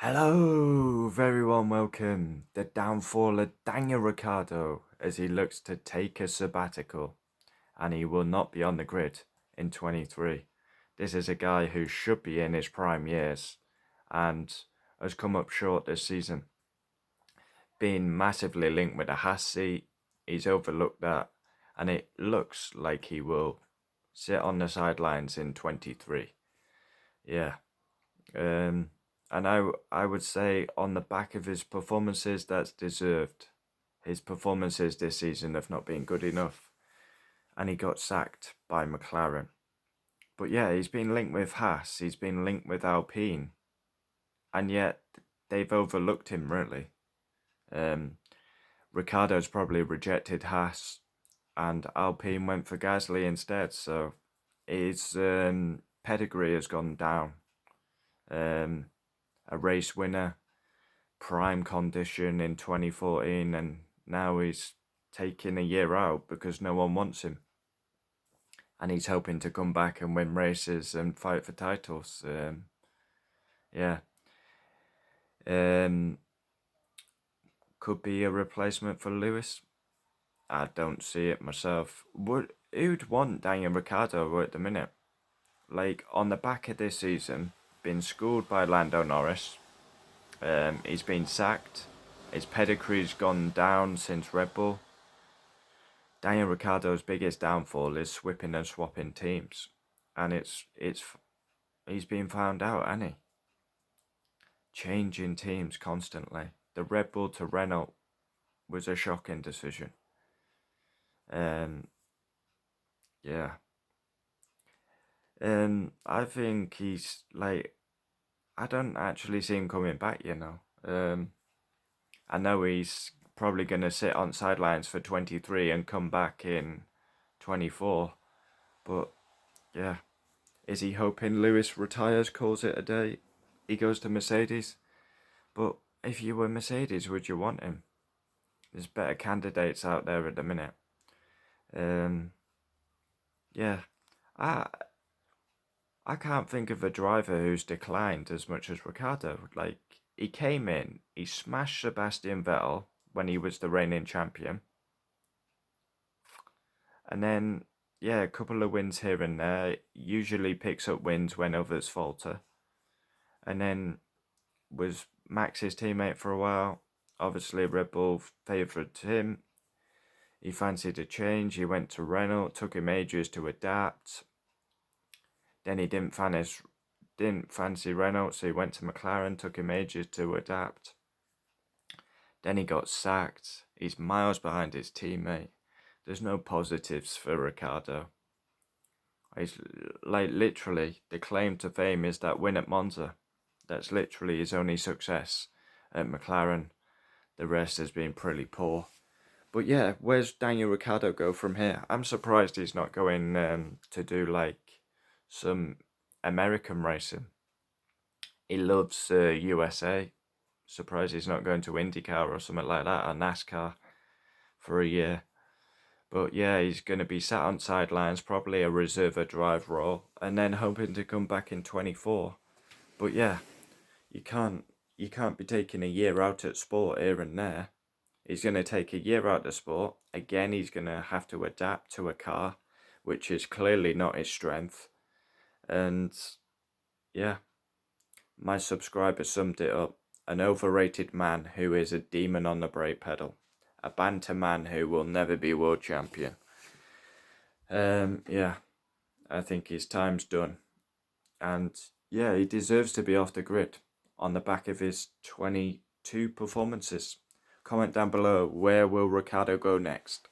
Hello, very warm welcome. The downfall of Daniel Ricciardo as he looks to take a sabbatical, and he will not be on the grid in 23. This is a guy who should be in his prime years and has come up short this season. Being massively linked with a Haas seat, he's overlooked that, and it looks like he will sit on the sidelines in 23. Yeah. And I would say on the back of his performances, that's deserved. His performances this season have not been good enough, and he got sacked by McLaren. But yeah, he's been linked with Haas, he's been linked with Alpine, and yet they've overlooked him really. Ricciardo's probably rejected Haas, and Alpine went for Gasly instead, so his pedigree has gone down. A race winner, prime condition in 2014, and now he's taking a year out because no one wants him. And he's hoping to come back and win races and fight for titles. Could be a replacement for Lewis. I don't see it myself. Who'd want Daniel Ricciardo at the minute? Like, on the back of this season, been schooled by Lando Norris. He's been sacked. His pedigree's gone down since Red Bull. Daniel Ricciardo's biggest downfall is swapping and swapping teams, and he's been found out, hasn't he? Changing teams constantly. The Red Bull to Renault was a shocking decision. I think he's like, I don't actually see him coming back, you know. I know he's probably going to sit on sidelines for 23 and come back in 24. But yeah, is he hoping Lewis retires, calls it a day, he goes to Mercedes? But if you were Mercedes, would you want him? There's better candidates out there at the minute. I can't think of a driver who's declined as much as Ricciardo. Like, he came in, he smashed Sebastian Vettel when he was the reigning champion. And then, yeah, a couple of wins here and there. Usually picks up wins when others falter. And then was Max's teammate for a while. Obviously, Red Bull favoured him. He fancied a change. He went to Renault. Took him ages to adapt. Then he didn't fancy Renault, so he went to McLaren. Took him ages to adapt. Then he got sacked. He's miles behind his teammate. There's no positives for Ricciardo. He's like, literally, the claim to fame is that win at Monza. That's literally his only success at McLaren. The rest has been pretty poor. But yeah, where's Daniel Ricciardo go from here? I'm surprised he's not going to do like some American racing. He loves USA. Surprised he's not going to IndyCar or something like that, or NASCAR for a year. But yeah, he's going to be sat on sidelines, probably a reserve drive role, and then hoping to come back in 24. But yeah, you can't be taking a year out at sport here and there. He's going to take a year out of sport. Again, he's going to have to adapt to a car, which is clearly not his strength. And yeah, my subscriber summed it up. An overrated man who is a demon on the brake pedal. A banter man who will never be world champion. Yeah, I think his time's done. And yeah, he deserves to be off the grid on the back of his 22 performances. Comment down below, where will Ricciardo go next?